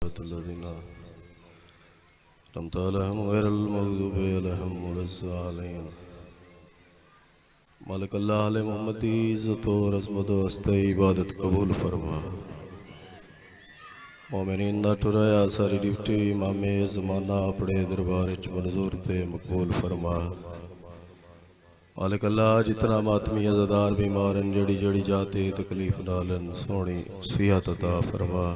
सिरातल्लज़ीना अनअमता अलैहिम गैरिल मग़ज़ूबि अलैहिम वलज़्ज़ालिमीन। मालिक अल्लाह आले मोहम्मदी इज़्ज़त और अज़मत वास्ते इबादत कबूल फरमा। मोमिनीन दा टुराया सारी ड्यूटी इमामे ज़माना अपने दरबार च मंजूर ते मकबूल फरमा। मालिक अल्लाह जितना मातमी अज़ादार बीमार जड़ी जड़ी जाते तकलीफ नालन सोनी सिहत अता फरमा।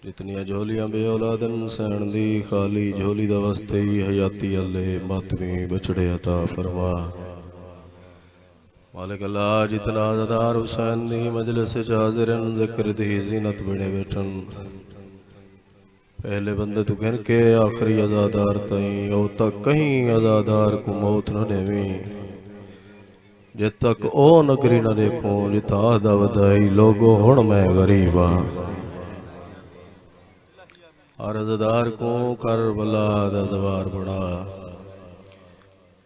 जितनियां झोलियां बे औलादन सैन दी खाली झोली दा वास्ते ही हयाती अल्ले मातमी बछड़े अता फरमा। मालिक अल्लाह जितना अज़ादार हुसैन दी मजलिस च हाज़िरन ज़िक्र दी ज़ीनत बने बैठन। पहले बंदे तू गिन के आखिरी अज़ादार तई ओ तक कहीं अज़ादार को मौत न देवी जे तक ओ नगरी न देखूं जिथा आदा वदाई लोगो हुण मैं गरीब हाँ। हर अज़ादार को करबला दा ज़वार बना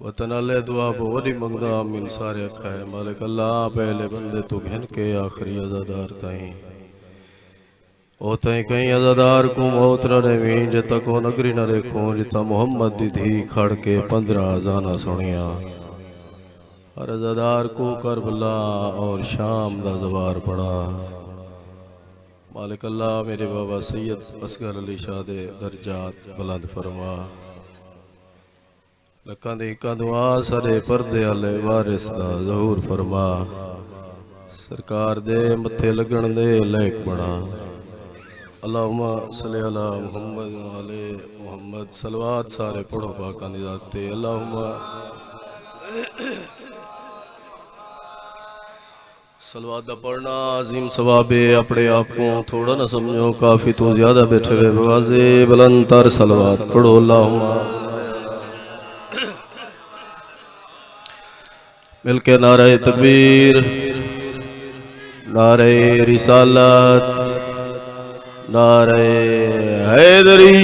वतन अल्ले दुआ वडी मंगदा मिन सारे खाए। मालिक अल्लाह पहले बंदे तू गिन के आखिरी अज़ादार तई ओ तई कहीं अज़ादार को मौत न देवी जे तक ओ नगरी न देखूं जिता मोहम्मद दी धी खड़ के 15 अज़ाना सुनिया। हर अज़ादार को करबला और शाम दा ज़वार पड़ा। मालिक अल्लाह मेरे बाबा सैयद असगर अली शाह दे दर्जात बुलंद फरमा। लखां दी इक्का दुआ सारे पर्दे आले वारिस दा ज़हूर फरमा। सरकार दे मत्थे लगन दे लायक बना। अल्लाहुम्मा सल्ली अला मुहम्मद व आले मुहम्मद। सलवात सारे पढ़ो पाकां दी ज़ात ते। अल्लाहुम्मा सलवात दा पढ़ना अजीम सवाब है। अपने आप को थोड़ा ना समझो काफ़ी तो ज़्यादा बैठे हुए बवाज़े बुलंद तर सलवात पढ़ो। अल्लाहुम्मा मिलके नारे तकबीर नारे रिसालत नारे हैदरी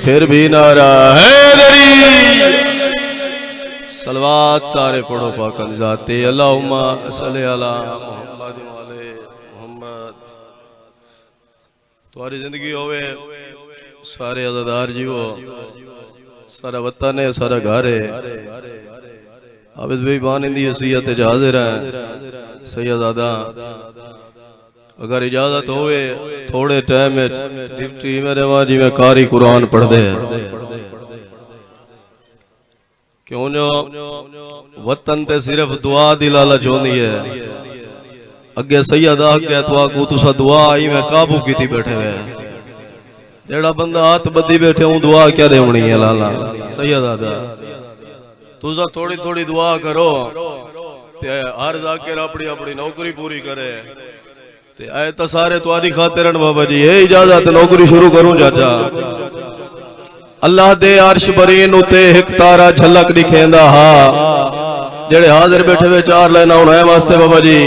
फिर भी नारा हैदरी। सलवात सारे पढ़ो पाकन जाते। अल्लाहुम्मा सल्ली अला मुहम्मद व आले मुहम्मद। तुम्हारी जिंदगी होवे सारे अज़ादार जीवो सारा वतन है सारा घर है। आबिद भाई बान इंदी वसीयत हाजिर है। सैयदादा अगर इजाजत होवे थोड़े टाइम डिप्टी मेरे वहां जी में कारी कुरान पढ़ दे क्यों जो वतन ते सिर्फ दुआ दी लालच होंदी है। अगे सैयदा के तवा को तुसा दुआ आई में काबू कीती बैठे हुए जेड़ा बंदा हाथ बद्दी बैठे हूं दुआ क्या देवनी है लाला। सैयदा तुसा थोड़ी थोड़ी दुआ करो ते हर जाकर अपनी अपनी नौकरी पूरी करे ते आए तो सारे तुम्हारी खातिर बाबा जी। ये इजाजत नौकरी शुरू करूं चाचा। अल्लाह दे अर्श बरीन उते एक तारा झलक दिखेंदा हा जेड़े हाजिर बैठे हुए 4 लाइना हुन है वास्ते बाबा जी।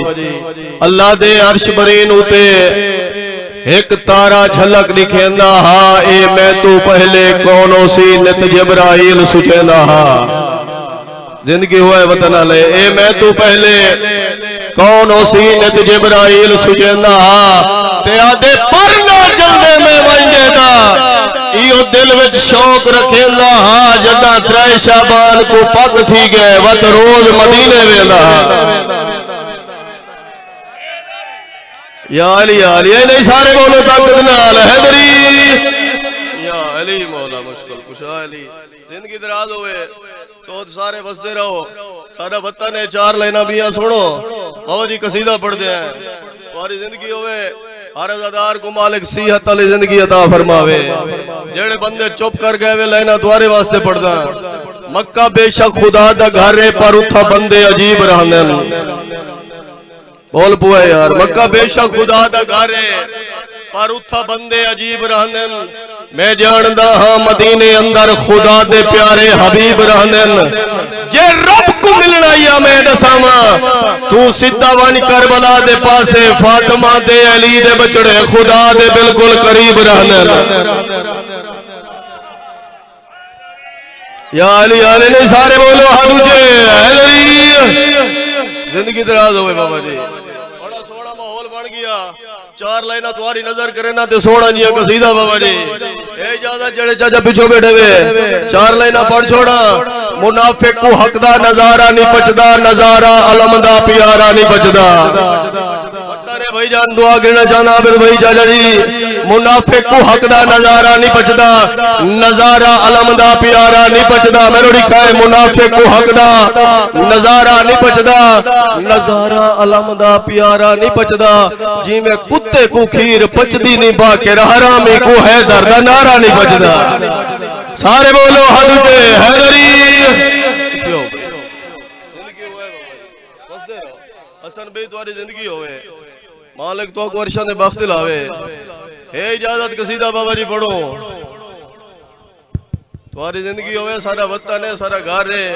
अल्लाह दे अर्श बरीन उते एक तारा झलक दिखेंदा हा ए मैं तू पहले कौनो सी नित जिब्राइल सुचेंदा हा। जिंदगी हुआ वतन आले ए मैं तू पहले कौन सी नित जिब्राइल सुचेंदा हा ते आदे परने जलदे में वंजेदा इयो दिल विच शौक रखेंदा हा जदा 3 शाबान को पग थी गए वत रोज मदीने वेंदा हा। या अली नहीं सारे बोलो ताकत नाल हैदरी या अली मौला मुश्किल कुशा अली। जिंदगी दराज होवे सोच सारे बसते रहो सारा वतन है 4 लाइना भी सुनो बाबा जी कसीदा पढ़ते हैं। तुम्हारी जिंदगी होवे हर अज़ादार को मालिक सेहत वाली जिंदगी अता फरमावे। जेड़े बंदे चुप कर गए वे लाइना तुम्हारे वास्ते पढ़दा। मक्का बेशक खुदा दा घर है पर उथा बंदे अजीब रहंदे। बोल पुआ यार मक्का बेशक खुदा दा घर है पर उथा बंदे अजीब रहंदे। मैं जानदा हां मदीने अंदर खुदा दे प्यारे हबीब रहंदे। जे रब को मिलना या मैं दसावा तू सीधा वन करबला दे पासे फातिमा दे अली दे बचड़े खुदा दे बिल्कुल करीब रहंदे। या अली नहीं सारे बोलो हाथ ऊंचे। जिंदगी दराज होवे बाबा जी। बड़ा सोहना माहौल बन गया चार लाइना तुम्हारी नजर करे ना ते सोना जी कसीदा बाबा जी ए ज्यादा जड़े चाचा पिछो बैठे हुए चार लाइना पढ़ छोड़ा मुनाफिक को हक दा नजारा नहीं बचदा नजारा अलम दा प्यारा नहीं बचदा भाई जान दुआ गिरना चाहना फिर भाई चाचा जी मुनाफिक को हक दा नजारा नहीं बचदा नजारा अलम दा प्यारा नहीं बचदा मेरे लिखा है मुनाफिक को हक दा नजारा नहीं बचदा नजारा अलम दा प्यारा नहीं बचदा जी में कुत्ते को खीर पचदी नहीं बाके हरामी को है दर्द नारा नहीं बचदा सारे बोलो हद ते हैदरी हसन भाई तुम्हारी जिंदगी होवे मालिक तो को अर्शा ने बख्त लावे हे इजाजत कसीदा बाबा जी पढ़ो तुम्हारी जिंदगी होवे सारा वतन है सारा घर है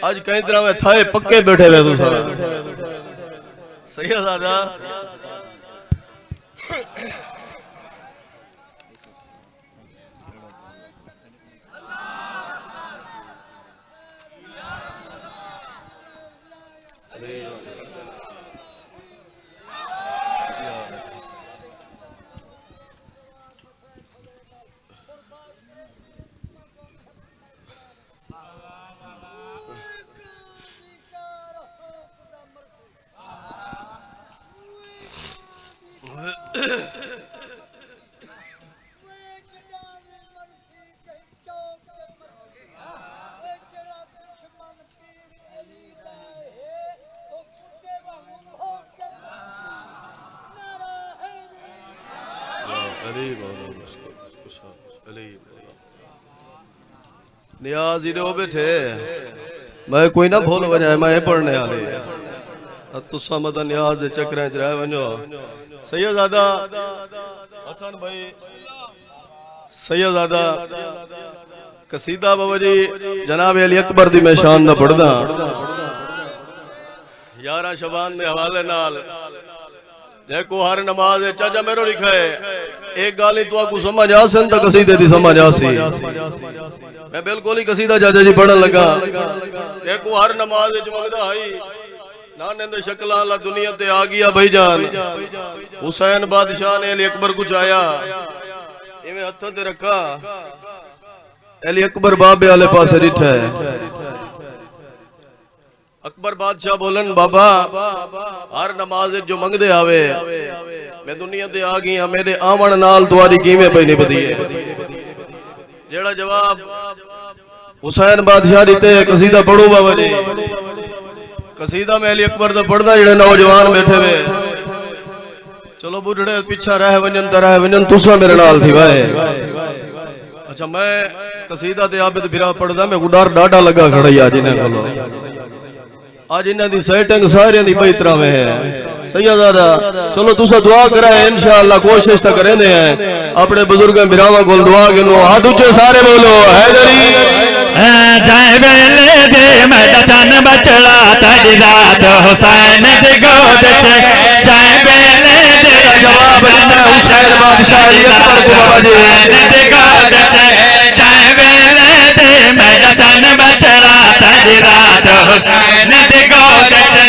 आज कई तरह में थाए पक्के बैठे हुए तू सारा सही है दादा नियाज ही बैठे मैं कोई ना भूल वजाए मैं पढ़ने वाले तुसा मत नियाज दे चक्कर च रह वनो सैयदादा हसन भाई सैयदादा कसीदा बाबा जी जनाब अली अकबर दी मैं शान ना पढ़दा 11 शबान दे हवाले नाल देखो हर नमाज चाचा मेरो लिखा है एक गाली तो आपको समझ आ सन तो कसीदे दी समझ आ सी मैं बिल्कुल ही कसीदा चाचा जी पढ़न लगा देखो हर नमाज विच मंगदा है नाने दे शक्लां ला दुनिया ते आ गया भाईजान हुसैन बादशाह ने अली अकबर कुछ आया इवें हत्थों ते रखा अली अकबर बाबे वाले पासे रिठा है अकबर बादशाह बोलन बाबा हर नमाज जो मंगदे आवे मैं दुनिया ते आ गई मेरे आवन नाल तुम्हारी कीमें पे नहीं बदी है जेड़ा जवाब हुसैन बादशाह दी ते कसीदा पढ़ू बाबा जी कसीदा में अली अकबर दा पढ़दा जेड़े नौजवान बैठे वे चलो बुढ़ड़े पीछा रह वंजन तुसा मेरे नाल थी वाए अच्छा मैं कसीदा ते आबिद फिरा पढ़दा मैं डर डाडा लगा खड़ा आज इन्हां कोलों आज इन्हां दी सेटिंग सारे दी बई तरह में है सैयदादा चलो तुसा दुआ कराए इंशाअल्लाह कोशिश तो करेंदे हैं अपने बुजुर्गां बिरावां कोल दुआ गिनो हाथ ऊंचे सारे बोलो हैदरी जाए वेले दे मैं चन बचड़ा तड़ी रात हुसैन दे गोद ते जाए वेले दे जवाब देना हुसैन बादशाह अली अकबर को बाबा जी दे गोद ते जाए वेले दे मैं चन बचड़ा तड़ी रात हुसैन दे गोद ते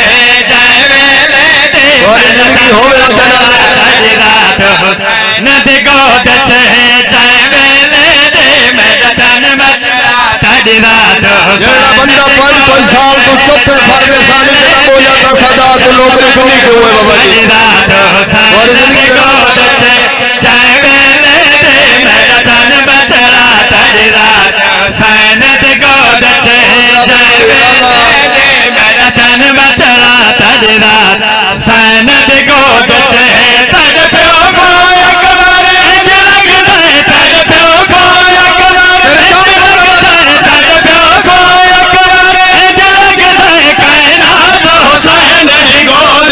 जाए वेले दे और जिंदगी होवे तड़ी रात हुसैन दे गोद ते जाए वेले दे मैं चन बचड़ा तड़ी रात जेड़ा बंदा 5 साल तो चुप फरवे साले दा बोला कर सदा तो नौकरी पूरी क्यों है बाबा जी और जिंदगी जाए वेले दे मेरा जान बचड़ा तड़ी रात हुसैन दे गोद ते जाए वेले दे मेरा जान बचड़ा तड़ी रात हुसैन दे गोद ते तड़ प्यो को अकबर अज लगदा तड़ प्यो को अकबर तड़ प्यो को अकबर अज लगदा कायनात हुसैन दे गोद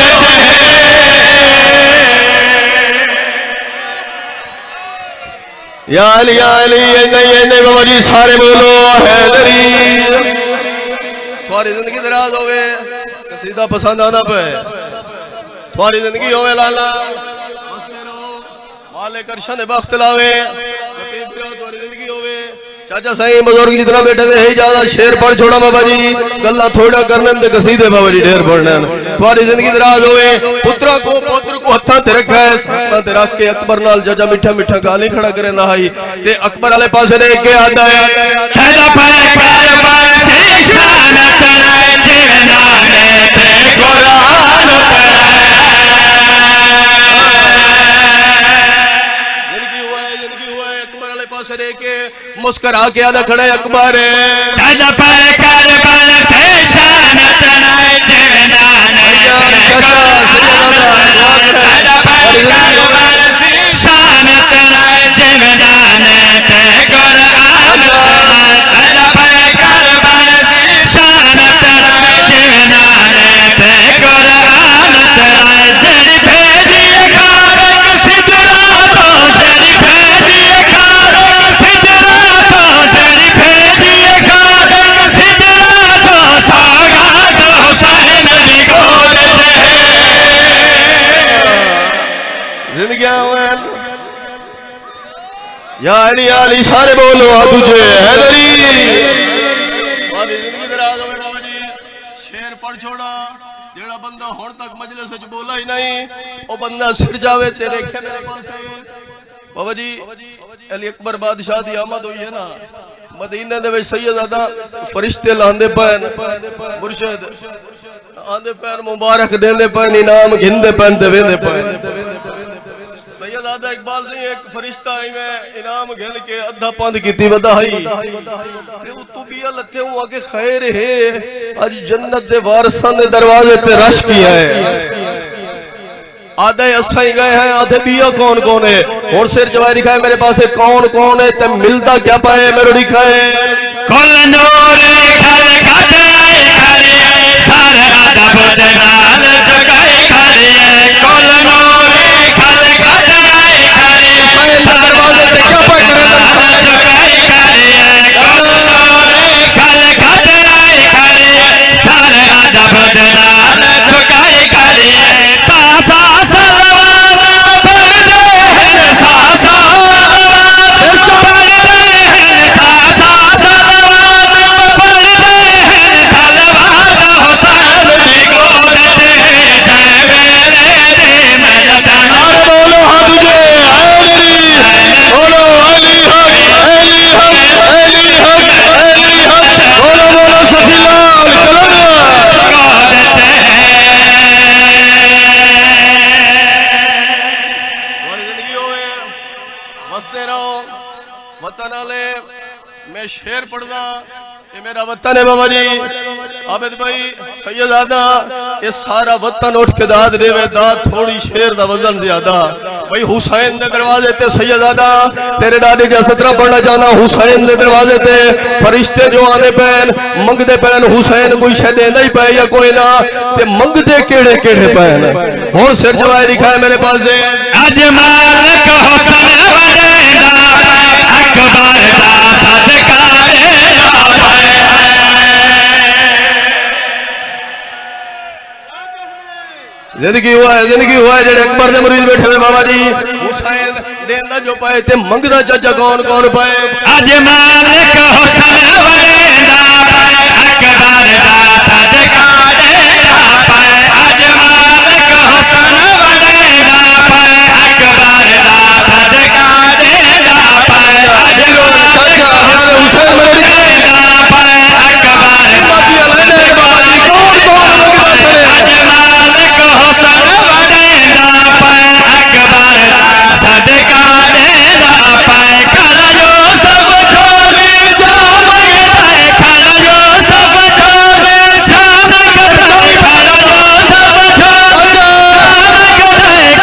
या अली नहीं बाबा जी सारे बोलो हैदरी तुम्हारी जिंदगी दराज होवे कसीदा पसंद आना पे तुम्हारी जिंदगी होवे लाला मालिक अर्शा ने बख्त लावे तुम्हारी जिंदगी होवे चाचा सही बुजुर्ग जितना बैठे थे ही ज्यादा शेर पढ़ छोड़ा बाबा जी गल्ला थोड़ा करने ते कसीदे बाबा जी ढेर पढ़ने तुम्हारी जिंदगी दराज होए पुत्रा को पौत्र को हथा ते रखा है हां ते रख के अकबर नाल चाचा मीठा मीठा गाली खड़ा करे ना आई ते अकबर वाले पासे ने के आंदा है थड़ा पर कारवां से शान तनाए जीवना ने ते कुरान मुस्कुरा के आधा खड़ा अकबर थड़ा पर कारवां से शान तनाए जीवना ने थड़ा पर कारवां से शान तनाए जीवना ने ते कुरान थड़ा पर कारवां से शान तनाए जीवना ने ते कुरान तनाए जड़ी भेदी खारक सिद्धरा तो जड़ी भेदी खारक सिद्धरा तो जड़ी भेदी खारक सिद्धरा तो सौगात हुसैन दी गोद जिंदगी या अली सारे बोलो तुझे हैदरी जिंदगी दराज होवे बाबा जी शेर पढ़ छोड़ा जेड़ा बंदा हुन तक मजलिस विच बोला ही नहीं ओ बंदा सिर जावे ते देखे मेरे पास बाबा जी अली अकबर बादशाह दी आमद हुई है ना मदीने दे विच सैयदजादा फरिश्ते लांदे पैन मुर्शिद आंदे पैन मुबारक देंदे पैन इनाम घिंदे पैन ते वेंदे पैन सैयदजादा इकबाल सिंह एक फरिश्ता आई मैं इनाम घिन के अद्धा पंद कीती वधाई ते तू भी लते हूं आगे खैर है आज जन्नत दे वारसां दे दरवाजे ते रश किया है आधे असा ही गए हैं आधे बिया कौन कौन है और सिर जवाई लिखा है मेरे पास है कौन कौन है ते मिलता क्या पाए मेरे लिखा है कुल नूरे खल खतराए खरे सारे अदब दे नाल जगाए खरे कुल नूरे खल खतराए खरे सारे अदब दे नाल जगाए खरे कुल नूरे खल खतराए खरे सारे अदब दे नाल जगाए खरे सा सा सलवात पढ़दे हैं सा सा सलवात पढ़दे हैं सा सा सलवात पढ़दे हैं सलवात हुसैन दी गोद च जय मेरे दे मेरा जान बोलो हाथ तुझे बोलो अली हक अली हक अली हक अली हक बोलो बोलो सफीलाल कलमिया गोद च बसते रहो वतन आले मैं शेर पढ़ना ये मेरा वतन है बाबा जी आबिद भाई सैयदजादा ये सारा वतन उठ के दाद देवे दाद थोड़ी शेर दा वजन ज्यादा भाई हुसैन दे दरवाजे ते सैयदजादा तेरे डाडी का सतरा पढ़ना चाहना हुसैन दे दरवाजे ते फरिश्ते जो आने पैन मंगदे पैन हुसैन कोई शे देंदा ही पे या कोई ना ते मंगदे केड़े केड़े पैन हुन सिर जवाई लिखा है मेरे पास दे अज मालिक हुसन वडेंदा अकबर दा सदका देना पाए जिंदगी हुआ है जेड़े अकबर दे मुरीद बैठे हुए बाबा जी हुसैन देंदा जो पाए ते मंगदा चाचा कौन कौन पाए अज मालिक हुसन वडेंदा अकबर दा सदका देना पाए अज मालिक हुसन वडेंदा अकबर दा सदका देना पाए अज मालिक हुसन वडेंदा अकबर दा सदका कौन कौन मंगदा करे अज मालिक हुसन वडेंदा अकबर सदका देना पाए खल जो सब छोड़ जा मंगता खल जो सब छोड़ जा मंगता खल जो सब छोड़ जा मंगता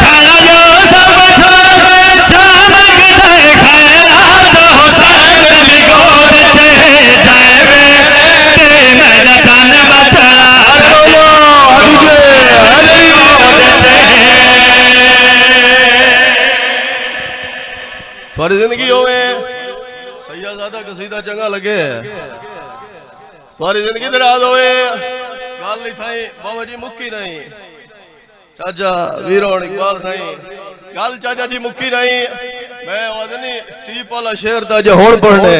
खल जो सब छोड़ जा मंगता खैरात हुसैन दी गोद च जय मेरे मेरा जान बचड़ा बोलो तुझे हैदरी सारी जिंदगी होवे सैयदजादा कसीदा चंगा लगे सारी जिंदगी दराज होवे गल नहीं थाई बाबा जी मुक्की नहीं चाचा वीरोन इकबाल साईं गल चाचा जी मुक्की नहीं मैं ओदनी टीप वाला शेर दा जे हुण पढ़ने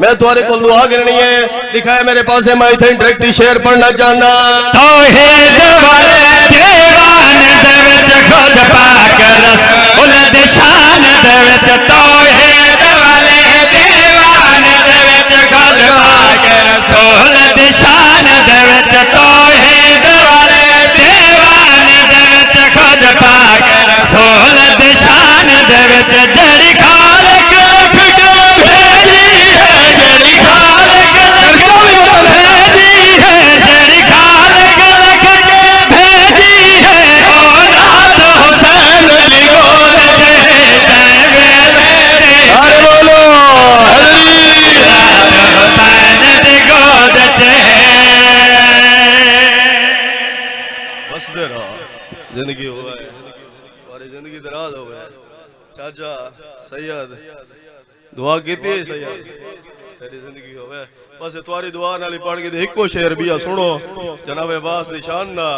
मैं तुम्हारे को दुआ गिरनी है लिखा है मेरे पास है मैं इथे डायरेक्ट शेर पढ़ना चाहना तौहीद वाले दीवान दे विच खुद पाक रसूल दी शान दे विच तौहीद वाले दीवान दे विच खुद पाक रसूल दी शान दे विच तौहीद वाले दीवान दे विच खुद पाक रसूल दी शान दे विच जड़ी खालिक लख जो भेजी है जड़ी खालिक लख जो भेजी है जड़ी खालिक लख भेजी है ओ नाथ हुसैन दी गोद च जय वेले अरे बोलो नाथ हुसैन दी गोद च बस दे रहा जिंदगी हुआ है तुम्हारी जिंदगी दराज हो गया चाचा सैयद दुआ कीती है सैयद तेरी जिंदगी होवे बस तुम्हारी दुआ नाल पढ़ के इको शेर भी सुनो जनाब अब्बास दी शान ना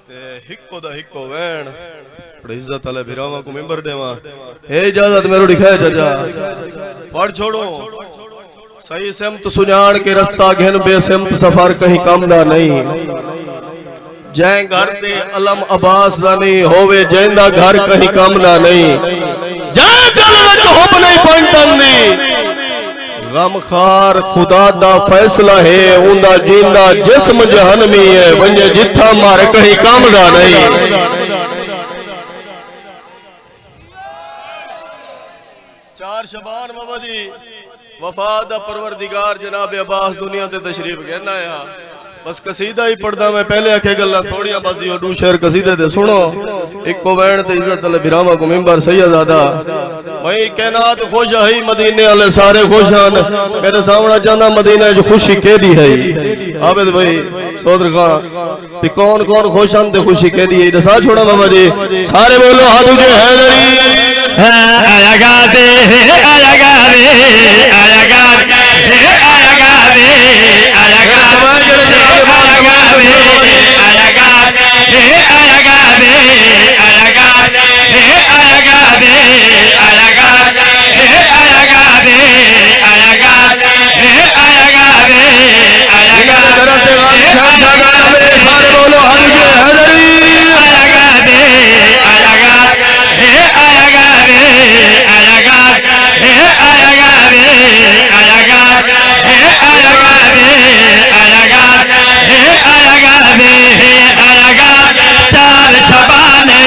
ते हिको दा हिको वैन बड़ी इज्जत वाले भिरावा को मेंबर देवा हे इजाजत मेरो लिखा है चाचा पढ़ छोड़ो सही सिमत सुजान के रास्ता घेन बेसिमत सफर कहीं कम दा नहीं जै घर ते अलम अब्बास दा नहीं होवे जैंदा घर कहीं कम दा नहीं जै दिल विच हुब नहीं पंटन दी गमखार खुदा दा फैसला है उंदा जिंदा जिस्म जहन्नमी है वंजे जिथा मार कहीं कम दा नहीं चार शबान बाबा जी वफाद दा परवरदिगार जनाब अब्बास दुनिया ते तशरीफ कहना है बस कसीदा ही पढ़दा मैं पहले आखे गल्ला थोड़ियां बस यो दो शेर कसीदे दे सुनो इको वैन ते इज्जत वाले बिरामा को मिंबर सैयदादा वही कायनात खुश है मदीने वाले सारे खुश हैं मेरे सामने चाहना मदीने जो खुशी केदी है आबिद भाई सोदर खान भी कौन कौन खुश हैं ते खुशी केदी है दसा छोड़ा बाबा जी सारे बोलो हाथ उठे हैदरी आया गावे आया गावे आया गावे आया गावे आया गावे आया गावे आया गावे आया गावे आया गावे आया गावे आया गावे आया गावे आया गावे आया गावे आया गावे सारे बोलो हाथ उठे हैदरी आया गावे आया गावे आया गावे आया गावे आया गावे आया गावे आया गावे आया गावे आया गावे आया गावे चार शबाने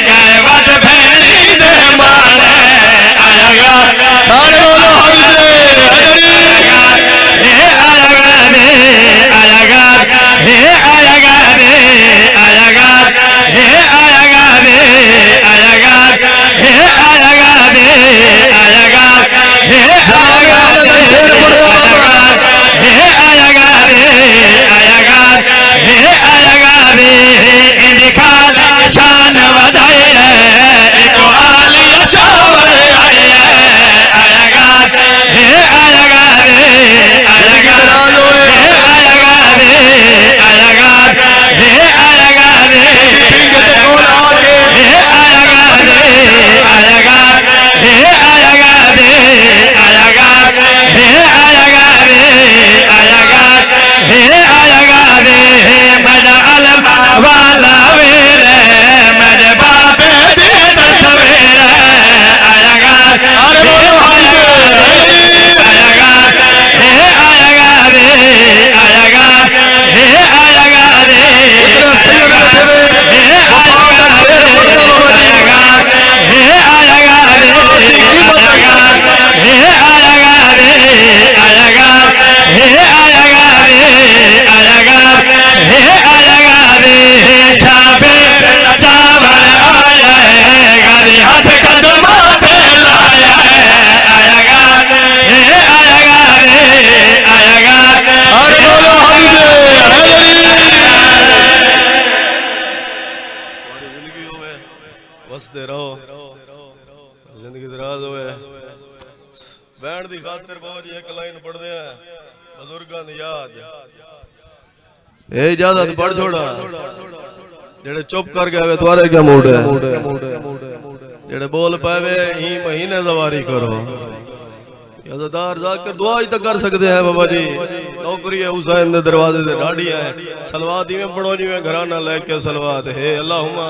गए वट फेरी दे माने आया गावे सारे बोलो हाथ उठे हैदरी आया गावे आया गावे आया गावे आया गावे आया गावे आया गावे आया गावे आया गावे आया गावे आया गावे आया गावे आया गावे इंदी खाल शान वधाई है एको आली चावल आई है आया गावे आया गावे आया गावे आया गावे आया गावे आया गावे आया गावे आया गावे आया गावे आया गावे आया गावे आया गावे आया गावे मेरा अलम वाला वेरे मेरे बाबे दे तस्वीर आया गावे आया गावे आया गावे आया गावे आया गावे आया गावे बसते रहो जिंदगी दराज होवे बैठ दी खातिर बहुत एक लाइन पढ़दे हैं बुजुर्गां दी याद ए इजाजत पढ़ छोड़ा जेड़े चुप कर गए तुम्हारे क्या मूड है जेड़े बोल पावे ही महीने सवारी करो अज़ादार जाकर दुआ ही तो कर सकते हैं बाबा जी। नौकरी है हुसैन दे दरवाजे ते ढाडियां है सलवात इवें पढ़ो जिवें घराना लेके सलवात है अल्लाहुम्मा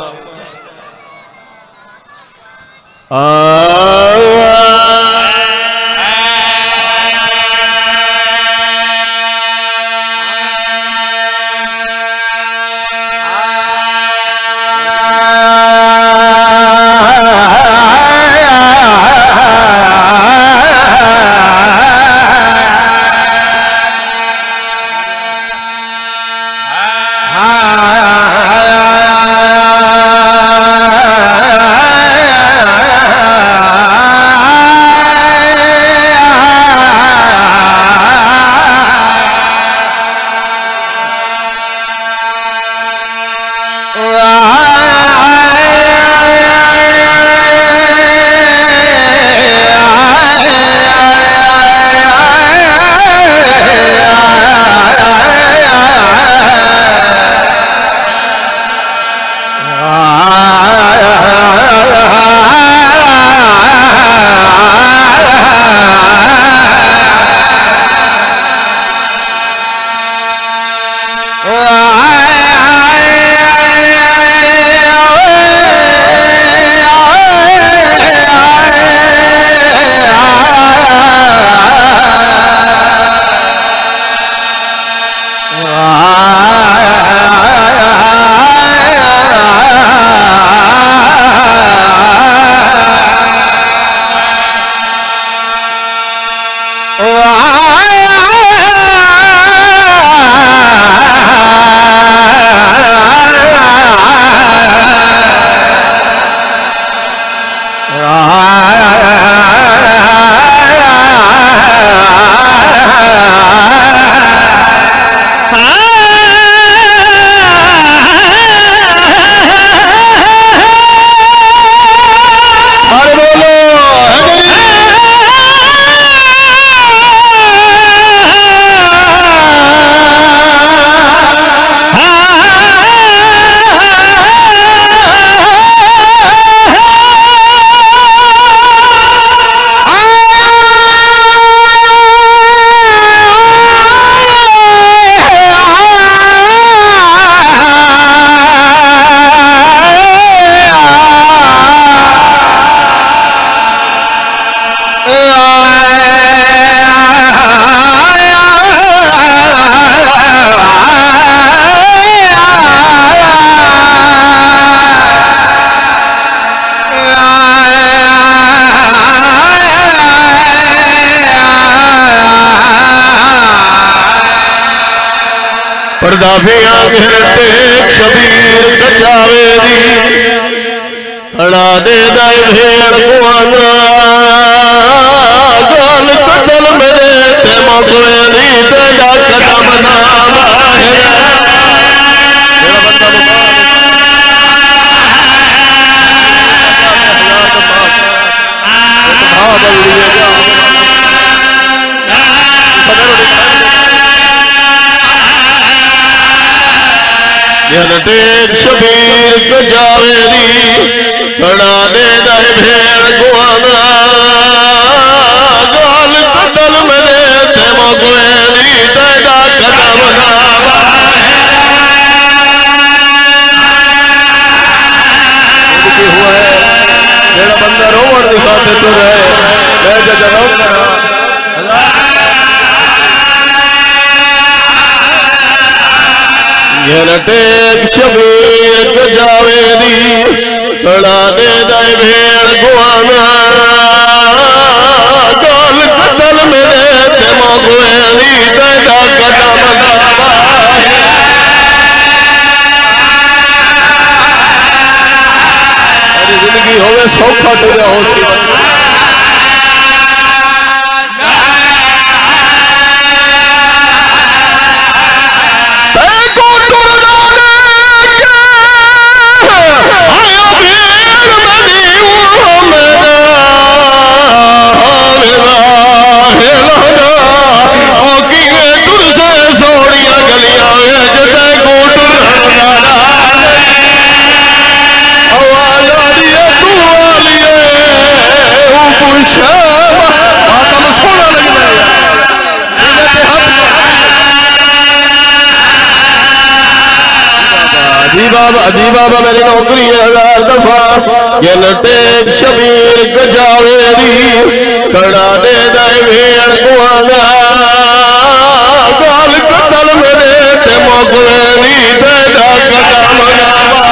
पर्दाफिया घिरते शबीर कचावे दी खड़ा दे दाए भेड़ कुआना गाल कतल मेरे ते मगवे दी तेरा कदम ना बाहे टेक शबीर गजावेरी खड़ा दे दाए भेड़ गुआना गाल कतल मेरे ते मगवेली तेरा कदम ना बाहे हुआ है जेड़ा बंदा रोवण दिखाते तो रहे मैं जब रो करा टेक शबीर गजावेरी खड़ा दे दाए भेड़ गुआना गाल कतल मेरे ते मगवेली तेरा कदम ना बाहे जिंदगी होवे सौखा तुझे हो बाबा मेरी नौकरी है 1000 दफा ये टेक शबीर गजावेरी कड़ा दे दाए भेड़ कुआना गाल कतल मेरे ते मोगवेरी तेरा कदम नवा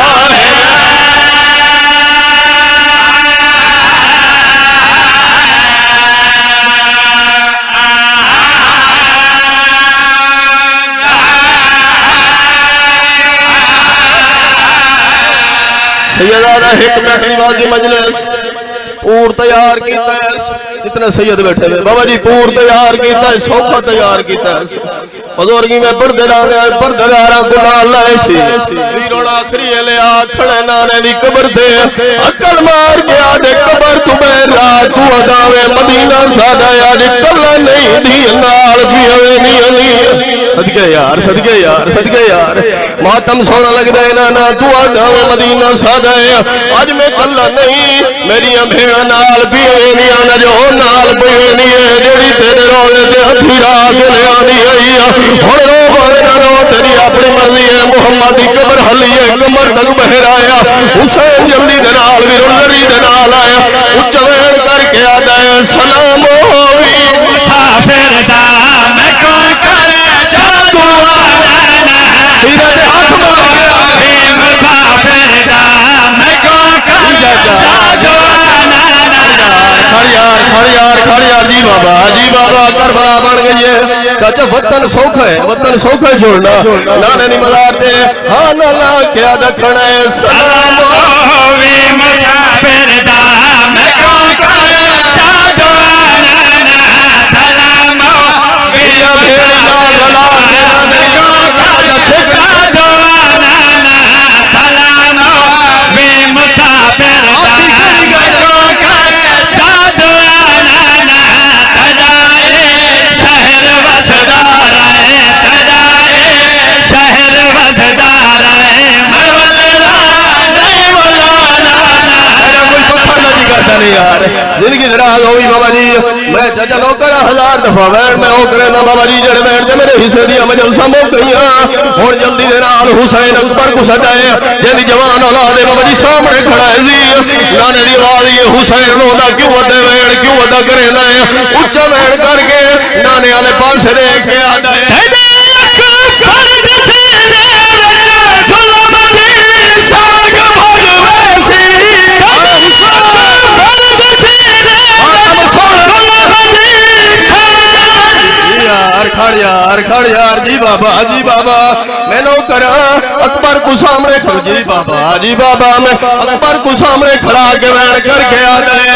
सैयदाना हिकमत की मजलिस पूर तैयार किया है जितने सैयद बैठे हुए बाबा जी पूर तैयार किया है सोफा तैयार किया है बुजुर्गी में पर्देदारा गुलाल लाए वीरोड़ा आखरी ले खड़े नाने दी कब्र दे अकल मार के आदे कब्र तू बैठा तू अदावे मदीना सादा याद कल्ला नहीं दी नाल भी हवे नहीं अली सदके यार मातम सोना लगदा है ना तू अदावे मदीना सादा आज मैं कल्ला नहीं मेरी भेड़ा नाल भी हवे नहीं आना जो नाल भी नहीं है जेड़ी तेरे रोले ते अधी रात ले आनी आई हुण रो भावे ना रो तेरी अपनी मर्जी है मुहम्मद दी कब्र हली है कमर तक बहराया हुसैन जल्दी दे नाल भी रुलरी दे नाल आया उच्च वेण करके आदा है सलाम होवी मुसाफिर दा मैं कौन कर जादू सीने ते हाथ मिला के आदे मुसाफिर दा मैं कौन कर जादू खड़ यार जी बाबा करबला बन गई है चाचा वतन सौखा है छोड़ना नाने नी मजार दे हां ना ला क्या दखना है सलाम होवे मुसाफिर दा मैं कौन कर जादू सलाम होवे भेड़ी ना गला के नाने राजा छेक सलाम होवे मुसाफिर दा मैं कौन कर जादू शहर वसदार है तजाए शहर वसदार है अरे कोई पत्थर नहीं करता नहीं यार जिंदगी दराज होगी बाबा जी मैं चाचा नौकर 1000 दफा वैन मैं हो करे ना बाबा जी जड़े वैन ते मेरे हिस्से दी मैं जलसा मुक गईया और जल्दी दे नाल हुसैन अकबर को सजाए जेदी जवान औलाद है बाबा जी सामने खड़ा है जी गाने दी आवाज ये हुसैन रोंदा क्यों वड्डे वैन क्यों वड्डा करे ना उच्चा वैन करके नाने वाले पासे देख के आता है खड़ यार जी बाबा मैं नौकर अकबर को सामने जी बाबा मैं अकबर को सामने खड़ा के वैन करके आता है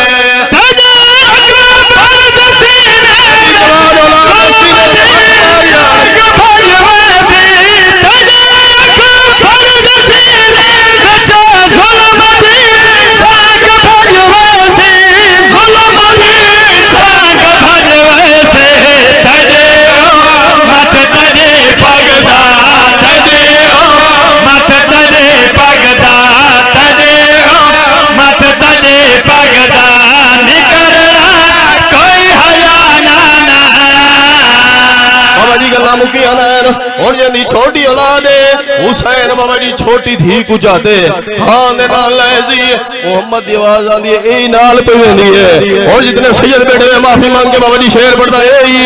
और जनी छोटी औलाद है हुसैन बाबा जी छोटी धी को जाते हां दे नाल जी मोहम्मद की आवाज आंदी है ए नाल पवेंदी है और जितने सैयद बैठे हैं माफी मांग के बाबा जी शेर पढ़दा है ए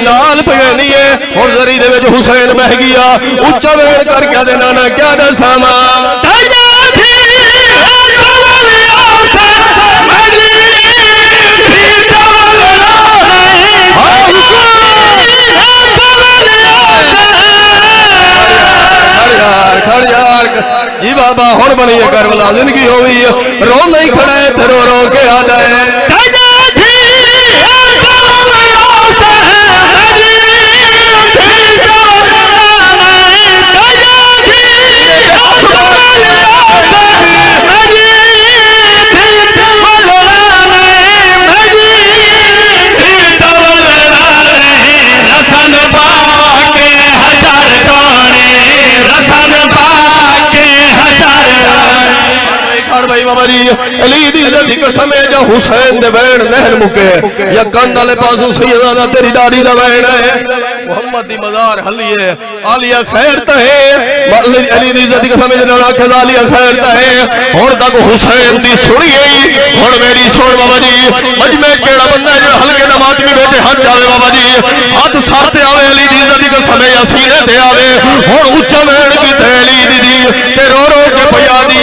नाल पवेंदी है और जरी दे विच हुसैन बह गया उच्चा वेण करके दे नाना क्या दसामा खड़ यार जी बाबा हुण बनी है करबला जिंदगी हो गई रो नहीं खड़ा है रो रो के आ जाए बाबा जी अली दी इज्जत की कसम है जो हुसैन दे वैन नहर मुके या कंध वाले पासों सैयदा दा तेरी दाढ़ी दा वैन है मोहम्मद दी मजार हलिए आलिया खैर तहे अली दी इज्जत की समझ ना आखे आलिया खैर तहे हुन तक हुसैन दी सुनी गई हुन मेरी सुन बाबा जी मजमे केड़ा बंदा जो हल्के दा मातमी बैठे हाथ आवे बाबा जी हाथ सर ते आवे अली दी इज्जत की समझ सीने ते आवे हुन उच्चा वैन की थैली दी ते रो रो के पिया दी